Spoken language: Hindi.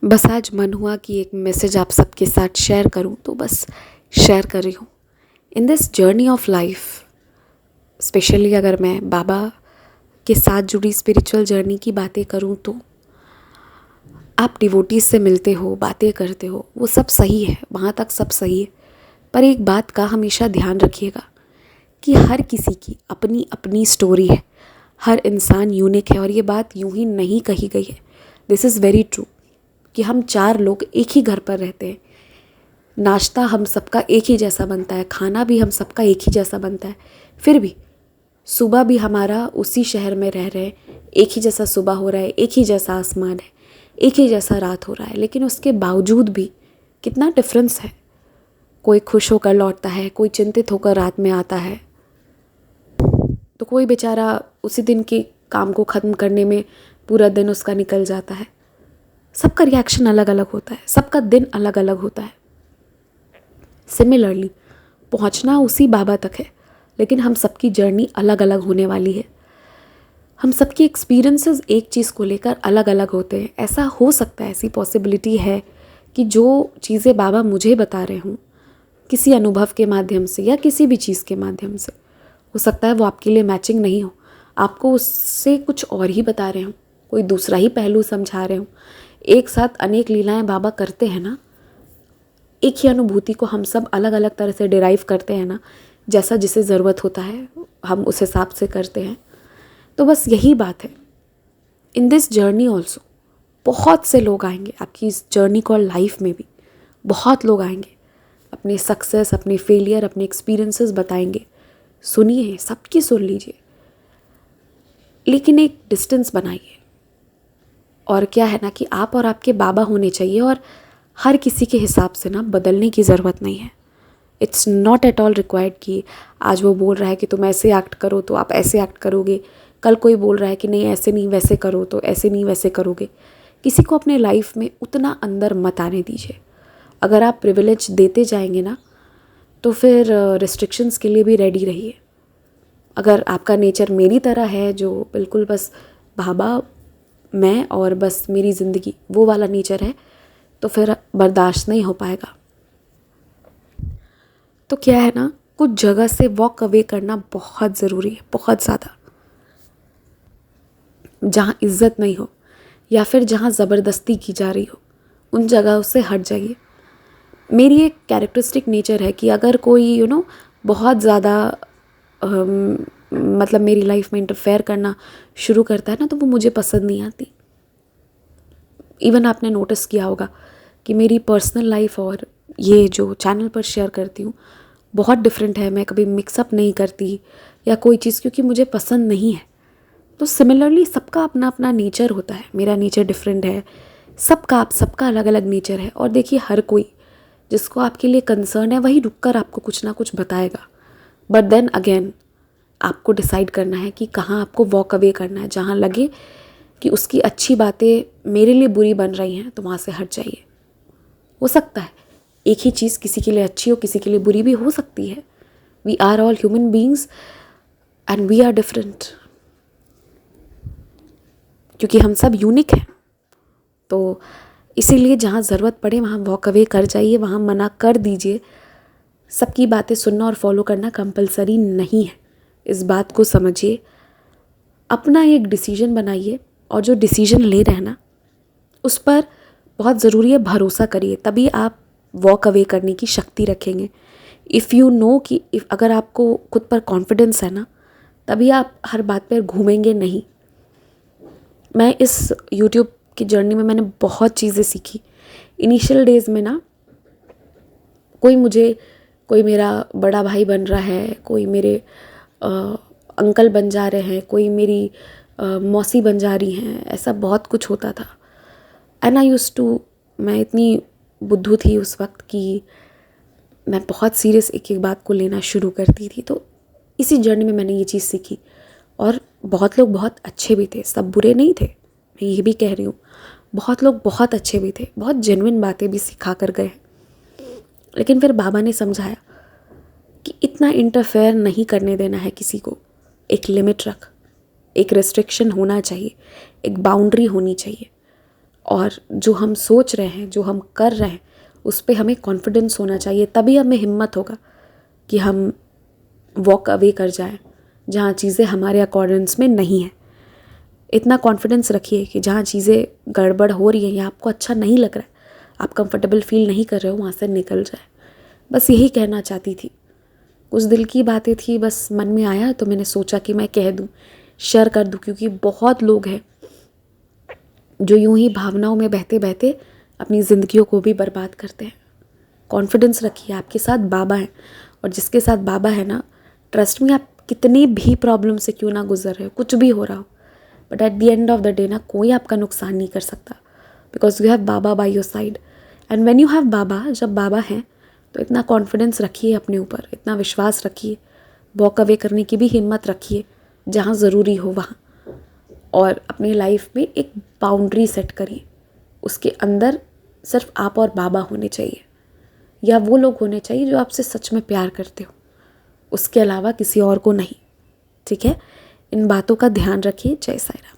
बस आज मन हुआ कि एक मैसेज आप सबके साथ शेयर करूं, तो बस शेयर कर रही हूँ। In this journey of life, specially अगर मैं बाबा के साथ जुड़ी स्पिरिचुअल जर्नी की बातें करूं, तो आप डिवोटीज से मिलते हो, बातें करते हो, वो सब सही है, वहाँ तक सब सही है। पर एक बात का हमेशा ध्यान रखिएगा कि हर किसी की अपनी अपनी स्टोरी है, हर इंसान यूनिक है। और ये बात यूं ही नहीं कही गई है, दिस इज़ वेरी ट्रू कि हम 4 लोग एक ही घर पर रहते हैं, नाश्ता हम सबका एक ही जैसा बनता है, खाना भी हम सबका एक ही जैसा बनता है, फिर भी सुबह भी हमारा उसी शहर में रह रहे हैं, एक ही जैसा सुबह हो रहा है, एक ही जैसा आसमान है, एक ही जैसा रात हो रहा है, लेकिन उसके बावजूद भी कितना डिफरेंस है। कोई खुश होकर लौटता है, कोई चिंतित होकर रात में आता है, तो कोई बेचारा उसी दिन के काम को ख़त्म करने में पूरा दिन उसका निकल जाता है। सबका रिएक्शन अलग अलग होता है, सबका दिन अलग अलग होता है। सिमिलरली पहुंचना उसी बाबा तक है, लेकिन हम सबकी जर्नी अलग अलग होने वाली है। हम सबके एक्सपीरियंसेस एक चीज़ को लेकर अलग अलग होते हैं। ऐसा हो सकता है, ऐसी पॉसिबिलिटी है कि जो चीज़ें बाबा मुझे बता रहे हों किसी अनुभव के माध्यम से या किसी भी चीज़ के माध्यम से, हो सकता है वो आपके लिए मैचिंग नहीं हो, आपको उससे कुछ और ही बता रहे हों, कोई दूसरा ही पहलू समझा रहे हों। एक साथ अनेक लीलाएं बाबा करते हैं ना, एक ही अनुभूति को हम सब अलग अलग तरह से डिराइव करते हैं ना, जैसा जिसे ज़रूरत होता है हम उस हिसाब से करते हैं। तो बस यही बात है, इन दिस जर्नी ऑल्सो बहुत से लोग आएंगे आपकी इस जर्नी को, लाइफ में भी बहुत लोग आएंगे, अपने सक्सेस, अपने फेलियर, अपने एक्सपीरियंसेस बताएंगे। सुनिए, सबकी सुन लीजिए, लेकिन एक डिस्टेंस बनाइए। और क्या है ना कि आप और आपके बाबा होने चाहिए, और हर किसी के हिसाब से ना बदलने की ज़रूरत नहीं है। It's not at all required कि आज वो बोल रहा है कि तुम ऐसे एक्ट करो तो आप ऐसे एक्ट करोगे, कल कोई बोल रहा है कि नहीं ऐसे नहीं वैसे करो तो ऐसे नहीं वैसे करोगे। किसी को अपने लाइफ में उतना अंदर मत आने दीजिए। अगर आप प्रिविलेज देते जाएंगे ना, तो फिर रिस्ट्रिक्शंस के लिए भी रेडी रहिए। अगर आपका नेचर मेरी तरह है, जो बिल्कुल बस बाबा, मैं और बस मेरी ज़िंदगी, वो वाला नेचर है, तो फिर बर्दाश्त नहीं हो पाएगा। तो क्या है ना, कुछ जगह से वॉक अवे करना बहुत ज़रूरी है, बहुत ज़्यादा। जहाँ इज्जत नहीं हो या फिर जहाँ ज़बरदस्ती की जा रही हो, उन जगहों से हट जाइए। मेरी एक कैरेक्टरिस्टिक नेचर है कि अगर कोई बहुत ज़्यादा मतलब मेरी लाइफ में इंटरफेयर करना शुरू करता है ना, तो वो मुझे पसंद नहीं आती। इवन आपने नोटिस किया होगा कि मेरी पर्सनल लाइफ और ये जो चैनल पर शेयर करती हूँ बहुत डिफरेंट है। मैं कभी मिक्सअप नहीं करती या कोई चीज़, क्योंकि मुझे पसंद नहीं है। तो सिमिलरली सबका अपना अपना नेचर होता है, मेरा नेचर डिफरेंट है, सबका अलग अलग नेचर है। और देखिए, हर कोई जिसको आपके लिए कंसर्न है वही रुककर आपको कुछ ना कुछ बताएगा। बट देन अगेन आपको डिसाइड करना है कि कहाँ आपको वॉक अवे करना है। जहाँ लगे कि उसकी अच्छी बातें मेरे लिए बुरी बन रही हैं, तो वहाँ से हट जाइए। हो सकता है एक ही चीज़ किसी के लिए अच्छी हो, किसी के लिए बुरी भी हो सकती है। We are all human beings and we are different, क्योंकि हम सब यूनिक हैं। तो इसीलिए जहाँ ज़रूरत पड़े वहाँ वॉक अवे कर जाइए, वहाँ मना कर दीजिए। सबकी बातें सुनना और फॉलो करना कंपलसरी नहीं है, इस बात को समझिए। अपना एक डिसीजन बनाइए, और जो डिसीजन ले रहे हैं ना, उस पर बहुत ज़रूरी है भरोसा करिए, तभी आप वॉक अवे करने की शक्ति रखेंगे। इफ़ यू नो कि अगर आपको खुद पर कॉन्फिडेंस है ना, तभी आप हर बात पर घूमेंगे नहीं। मैं इस यूट्यूब की जर्नी में मैंने बहुत चीज़ें सीखी। इनिशियल डेज़ में ना कोई मेरा बड़ा भाई बन रहा है, कोई मेरे अंकल बन जा रहे हैं, कोई मेरी मौसी बन जा रही हैं, ऐसा बहुत कुछ होता था। एंड आई यूज्ड टू, मैं इतनी बुद्धू थी उस वक्त कि मैं बहुत सीरियस एक एक बात को लेना शुरू करती थी। तो इसी जर्नी में मैंने ये चीज़ सीखी। और बहुत लोग बहुत अच्छे भी थे, सब बुरे नहीं थे, मैं ये भी कह रही हूँ। बहुत लोग बहुत अच्छे भी थे, बहुत जेन्युइन बातें भी सिखा कर गए। लेकिन फिर बाबा ने समझाया कि इतना इंटरफेयर नहीं करने देना है किसी को। एक लिमिट रख, एक रेस्ट्रिक्शन होना चाहिए, एक बाउंड्री होनी चाहिए। और जो हम सोच रहे हैं, जो हम कर रहे हैं, उस पे हमें कॉन्फिडेंस होना चाहिए। तभी हमें हिम्मत होगा कि हम वॉक अवे कर जाएं जहाँ चीज़ें हमारे अकॉर्डेंस में नहीं है। इतना कॉन्फिडेंस रखिए कि जहाँ चीज़ें गड़बड़ हो रही हैं या आपको अच्छा नहीं लग रहा है, आप कंफर्टेबल फील नहीं कर रहे हो, वहाँ से निकल जाए। बस यही कहना चाहती थी। कुछ दिल की बातें थी, बस मन में आया तो मैंने सोचा कि मैं कह दूँ, शेयर कर दूँ, क्योंकि बहुत लोग हैं जो यूं ही भावनाओं में बहते बहते अपनी ज़िंदगियों को भी बर्बाद करते हैं। कॉन्फिडेंस रखिए, आपके साथ बाबा हैं, और जिसके साथ बाबा है ना, ट्रस्ट में, आप कितनी भी प्रॉब्लम से क्यों ना गुजर रहे हो, कुछ भी हो रहा हो, but at the end of the day ना कोई आपका नुकसान नहीं कर सकता, because you have Baba by your side. And when you have Baba, जब बाबा हैं तो इतना कॉन्फिडेंस रखिए अपने ऊपर, इतना विश्वास रखिए, वॉक अवे करने की भी हिम्मत रखिए जहाँ ज़रूरी हो वहाँ, और अपनी लाइफ में एक बाउंड्री सेट करिए। उसके अंदर सिर्फ आप और बाबा होने चाहिए, या वो लोग होने चाहिए जो आपसे सच में प्यार करते हो, उसके अलावा किसी और को नहीं। ठीक है, इन बातों का ध्यान रखिए। जय साईं राम।